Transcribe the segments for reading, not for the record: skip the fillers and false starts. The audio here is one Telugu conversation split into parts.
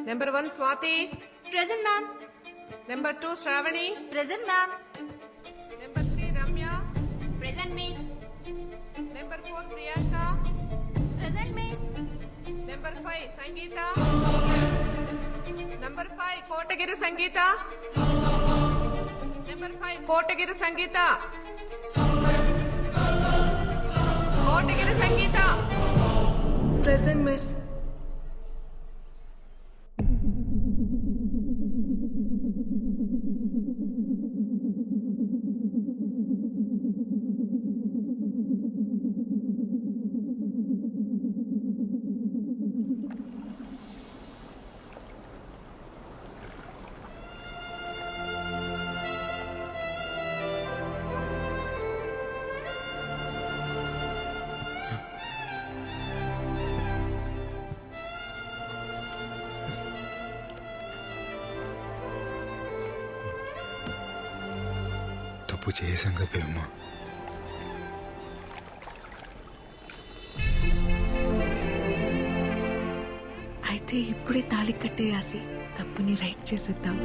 Number 1 Swati. Present, ma'am. Number 2 Shravani. Present, ma'am. Number 3 Ramya. Present, miss. Number 4 Priyanka. Present, miss. Number 5 Sangeeta. Number 5 Kotagiri Sangeeta. Number 5 Kotagiri Sangeeta. Kotagiri Sangeeta. Present, miss. తప్పు చేసాం కదా అమ్మా. అయితే ఇప్పుడే తాళి కట్టేయాసి తప్పుని రైట్ చేసేద్దాం.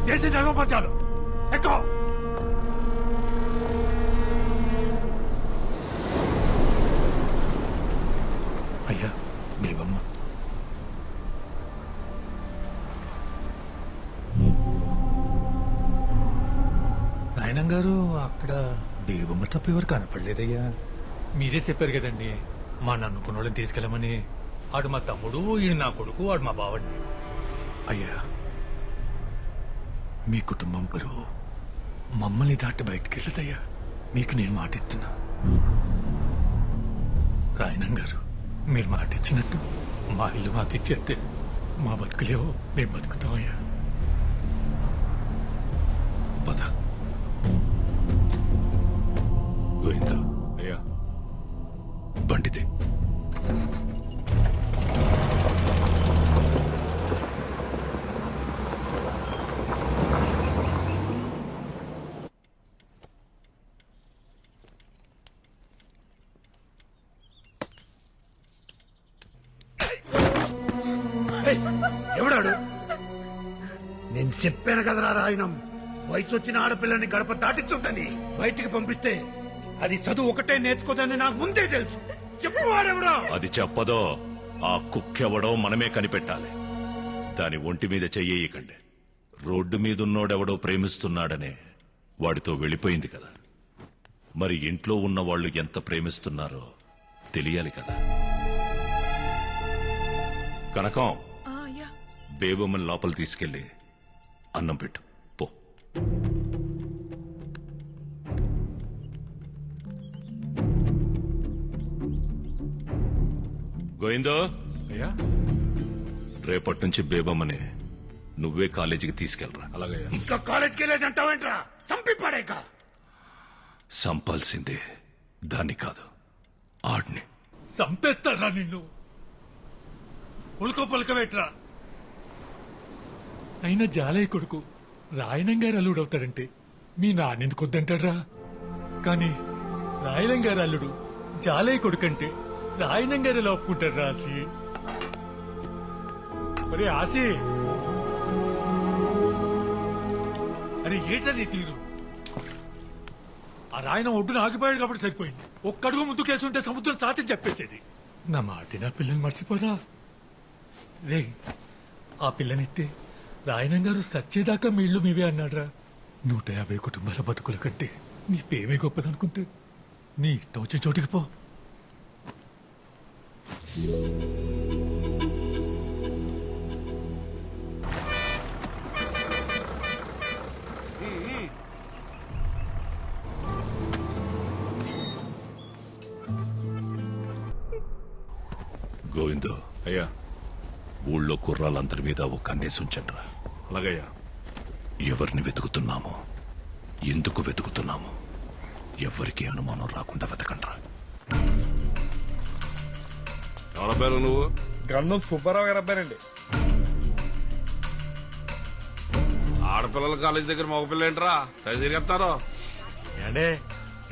చేసి జగపచ్చాలు ఎక్కువ అయ్యా దేవమ్మ, నాయనం గారు అక్కడ దేవమ్మ తప్ప ఎవరు కనపడలేదయ్యా. మీరే చెప్పారు కదండి మా నన్నుకున్న వాళ్ళని తీసుకెళ్ళమని. ఆడు మా తమ్ముడు, ఈడు నా కొడుకు, ఆడు మా బావండి. అయ్యా మీ కుటుంబం బరువు మమ్మల్ని దాటి బయటికి వెళ్ళదయ్యా. మీకు నేను మాట ఇస్తున్నా. రాయణం గారు, మీరు మాట ఇచ్చినట్టు మా ఇల్లు మాకు ఇచ్చేస్తే మా బతుకులేవో మేము బతుకుతామయ్యా. పద గోవింద అయ్యా, బండితే ఎవడాడు? నేను చెప్పాను కదరా రాయణం, వయసు వచ్చిన ఆడపిల్లని గడప దాటించుందని. బయటికి పంపిస్తే అది చదువు ఒకటే నేర్చుకోదని నాకు ముందే తెలుసు. చెప్పువాడెవడా? అది చెప్పదో ఆ కుక్కెవడో మనమే కనిపెట్టాలి. దాని ఒంటి మీద చెయ్యకండి. రోడ్డు మీదున్నోడెవడో ప్రేమిస్తున్నాడనే వాడితో వెళ్ళిపోయింది కదా. మరి ఇంట్లో ఉన్న వాళ్ళు ఎంత ప్రేమిస్తున్నారో తెలియాలి కదా. కనకం, బేబమ్మని లోపల తీసుకెళ్లి అన్నం పెట్టు పో. గోవిందో అయ్యా, రేపటి నుంచి బేబమ్మని నువ్వే కాలేజీకి తీసుకెళ్ళరా. అలాగే. ఇంకా కాలేజ్కి వెళ్ళేది అంటావేంట్రా? సంపి పడేక. సంపాల్సిందే దాన్ని కాదు, ఆడిని. సంపేస్తారా నిన్ను? ఉల్కో పలకవేట్రా. అయినా జాలయ్య కొడుకు రాయణం గారు అల్లుడవుతాడంటే మీ నాన్నెందుకు వద్దంటాడ్రా? కానీ రాయణం గారు అల్లుడు జాలయ్య కొడుకంటే రాయణం గారు ఎలా ఒప్పుకుంటారు? ఆసి మరి ఆసి, అరే ఏంటని తీరు? ఆ రాయణం ఒడ్డున ఆగిపోయాడు కాబట్టి సరిపోయింది. ఒక్కడుగు ముందుకేసుంటే సముద్రం సాతిని చెప్పేసేది. నా మాట నా పిల్లని మర్చిపోరా రే. ఆ పిల్లనిస్తే రాయణం గారు సచ్చేదాకా మీ ఇల్లు మీవే అన్నాడ్రా. 150 కుటుంబాల బతుకుల కంటే నీ పేమే గొప్పదనుకుంటే నీ టోచి చోటికి పో. గోవిందో అయ్యా, ఊళ్ళో కుర్రాళ్ళందరి మీద ఒక కన్నేసి ఉంచండిరా. అలాగయ్యా. ఎవరిని వెతుకుతున్నామో, ఎందుకు వెతుకుతున్నామో ఎవరికి అనుమానం రాకుండా వెతకండ్రా. ఎవరి పేరు నువ్వు? గంధం సుబ్బారావు గారు అబ్బారండి. ఆడపిల్లల కాలేజ్ దగ్గర మగపిల్ల ఏంట్రా తిరిగేస్తారు? ఏండే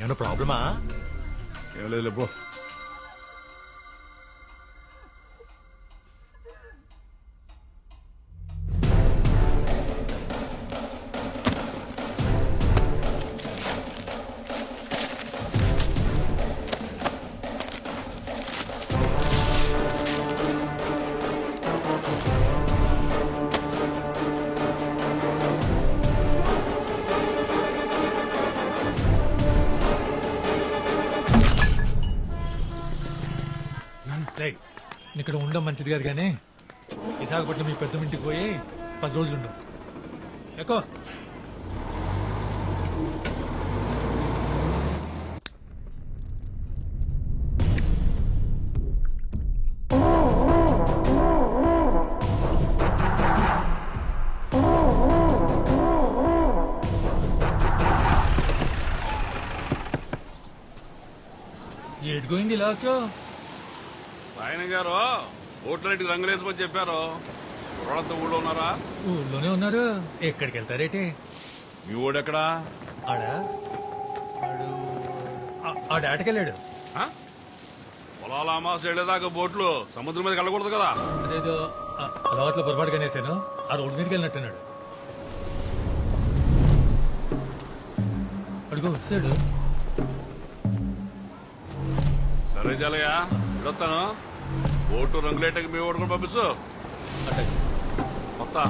ఏమన్నా ప్రాబ్లమా? ఏం లేదు పో. రేయ్, ఇక్కడ ఉండడం మంచిది కాదు కానీ విశాఖపట్నం మీ పెద్ద ఇంటికి పోయి 10 రోజులు ఉండవు. ఎక్కువ ఏడు గోయింది ఇలా వచ్చావు? ఆయన గారు ఓట్లన్నిటికి రంగులేసమని చెప్పారు. కుర్రాళ్ళంతా ఊళ్ళో ఉన్నారా? ఊళ్ళోనే ఉన్నారు. ఎక్కడికి వెళ్తారేటి? మీ ఊడెక్కడా? ఆడ ఆటకెళ్ళాడు. ఆ? పొలాల అమాస వెళ్ళేదాకా బోట్లు సముద్రం మీద వెళ్ళకూడదు కదా. అదేదో అలవాట్లో పొరపాటు కనేసాను. ఆ రోడ్డు మీదకి వెళ్ళినట్టున్నాడు. అడుగు వస్తాడు. సరే చాలయ్యా, ఇడొస్తాను. ఓటు రంగులేటకి మీ ఓటు కూడా పంపిస్తూ అట్టాగే. మొత్తం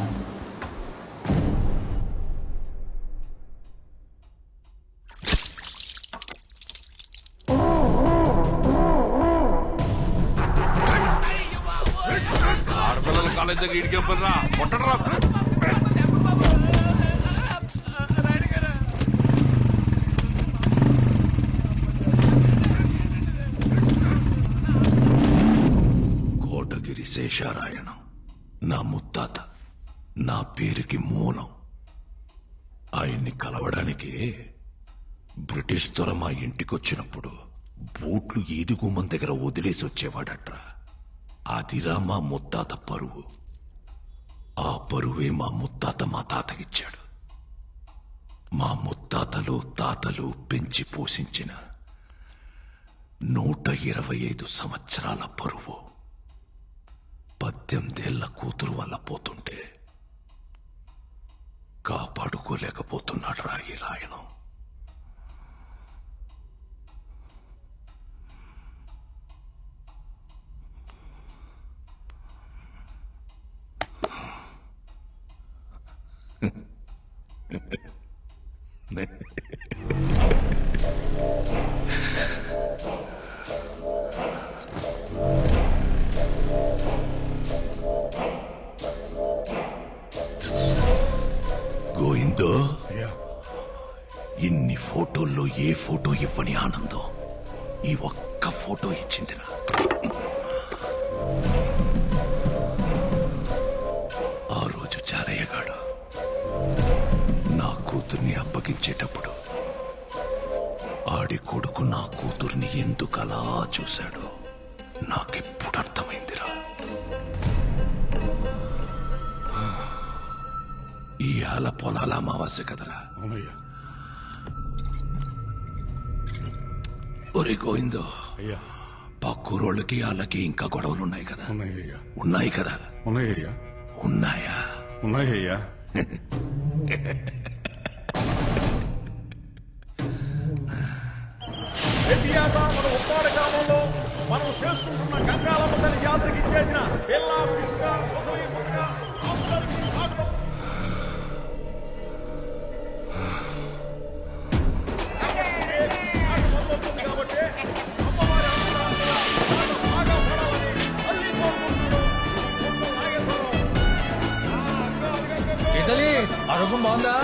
ఆడపిల్లల కాలేజ్ దగ్గర ఇడికి పనిరా కొట్టడరా. కోటగిరి శేషారాయణం నా ముత్తాత, నా పేరుకి మూలం. ఆయన్ని కలవడానికి బ్రిటిష్ దొర మా ఇంటికొచ్చినప్పుడు బూట్లు ఈదుగుమ్మం దగ్గర వదిలేసి వచ్చేవాడట్రా. అదిరా మా ముత్తాత పరువు. ఆ పరువే మా ముత్తాత మా తాతకిచ్చాడు. మా ముత్తాతలు తాతలు పెంచి పోషించిన 125 సంవత్సరాల పరువు 18 ఏళ్ల కూతురు వల్ల పోతుంటే కాపాడుకోలేకపోతున్నాడు రా ఈ రాయణం. గోయిందో, ఇన్ని ఫోటోల్లో ఏ ఫోటో ఇవ్వని ఆనందం ఈ ఒక్క ఫోటో ఇచ్చిందిరా. ఆ రోజు చారయ్యగాడు నా కూతుర్ని అప్పగించేటప్పుడు ఆడి కొడుకు నా కూతుర్ని ఎందుకలా చూశాడో నాకెప్పుడు అర్థమైందిరా. ఈ ఆల పొలాల అమావాస్య కదరా. అవునయ్యా. ఒరే గోవిందో, అయ్యా. పక్కూరోళ్ళకి వాళ్ళకి ఇంకా గొడవలున్నాయి కదా. ఉన్నాయ్యా. ఉన్నాయి కదా. ఉన్నాయ్యా. ఉన్నాయా? ఉన్నాయ్యా. మన ఉప్పాడ గ్రామంలో మనం చేసుకుంటున్న గంగాలమ్మ తల్లి జాతరకి ఇచ్చేసిన పిల్ల పిసుక ముసలి ముక్క అందరికీ స్వాగతం. మొదలవుతుంది కాబట్టి అమ్మవారి ఆశీర్వాదం బాగా పడాలని మళ్ళీ కోరుకుంటున్నాడు. ఏంటది ఆరోగ్యం బాగుందా?